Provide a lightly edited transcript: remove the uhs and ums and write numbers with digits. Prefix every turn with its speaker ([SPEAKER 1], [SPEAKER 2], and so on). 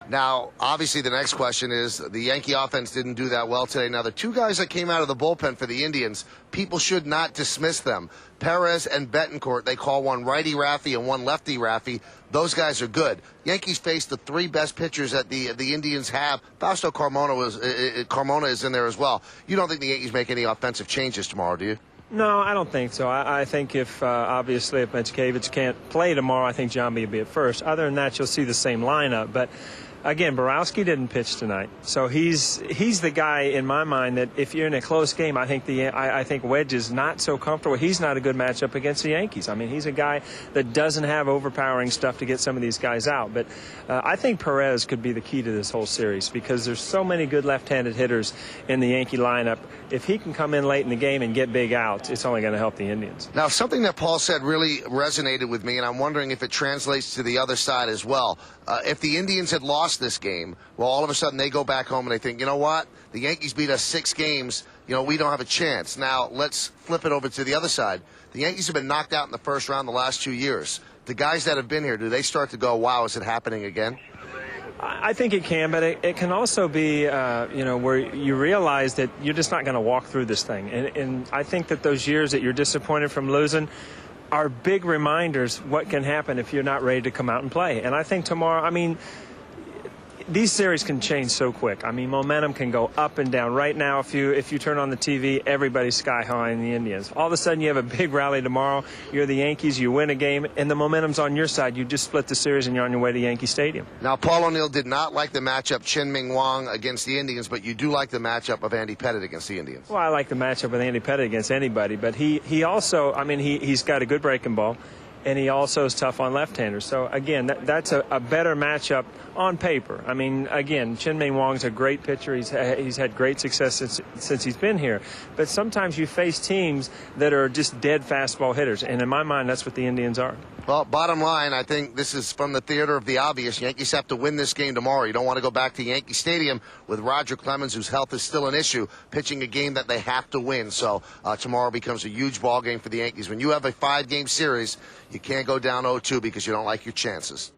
[SPEAKER 1] Now, obviously, the next question is the Yankee offense didn't do that well today. Now, the two guys that came out of the bullpen for the Indians, people should not dismiss them. Perez and Betancourt, they call one righty Raffy and one lefty Raffy. Those guys are good. Yankees face the three best pitchers that the Indians have. Fausto Carmona is in there as well. You don't think the Yankees make any offensive changes tomorrow, do you?
[SPEAKER 2] No, I don't think so. I think obviously if Michkiewicz can't play tomorrow, I think John B will be at first. Other than that, you'll see the same lineup. But again, Borowski didn't pitch tonight, so he's the guy in my mind that if you're in a close game, I think Wedge is not so comfortable. He's not a good matchup against the Yankees. I mean, he's a guy that doesn't have overpowering stuff to get some of these guys out. But I think Perez could be the key to this whole series because there's so many good left-handed hitters in the Yankee lineup. If he can come in late in the game and get big outs, it's only going to help the Indians.
[SPEAKER 1] Now, something that Paul said really resonated with me, and I'm wondering if it translates to the other side as well. If the Indians had lost this game, well, all of a sudden they go back home and they think, you know what? The Yankees beat us 6 games. You know, we don't have a chance. Now, let's flip it over to the other side. The Yankees have been knocked out in the first round the last 2 years. The guys that have been here, do they start to go, wow, is it happening again?
[SPEAKER 2] I think it can, but it can also be, where you realize that you're just not going to walk through this thing. And I think that those years that you're disappointed from losing are big reminders what can happen if you're not ready to come out and play. And I think tomorrow, these series can change so quick. I mean, momentum can go up and down. Right now, if you turn on the TV, everybody's sky high in the Indians. All of a sudden, you have a big rally tomorrow. You're the Yankees. You win a game, and the momentum's on your side. You just split the series, and you're on your way to Yankee Stadium.
[SPEAKER 1] Now, Paul O'Neill did not like the matchup Chien-Ming Wang against the Indians, but you do like the matchup of Andy Pettitte against the Indians.
[SPEAKER 2] Well, I like the matchup with Andy Pettitte against anybody, but he also, he's got a good breaking ball. And he also is tough on left-handers. So, again, that's a better matchup on paper. I mean, again, Chien-Ming Wang's a great pitcher. He's had great success since he's been here. But sometimes you face teams that are just dead fastball hitters. And in my mind, that's what the Indians are.
[SPEAKER 1] Well, bottom line, I think this is from the theater of the obvious. Yankees have to win this game tomorrow. You don't want to go back to Yankee Stadium with Roger Clemens, whose health is still an issue, pitching a game that they have to win. So tomorrow becomes a huge ball game for the Yankees. When you have a 5-game series, you can't go down 0-2 because you don't like your chances.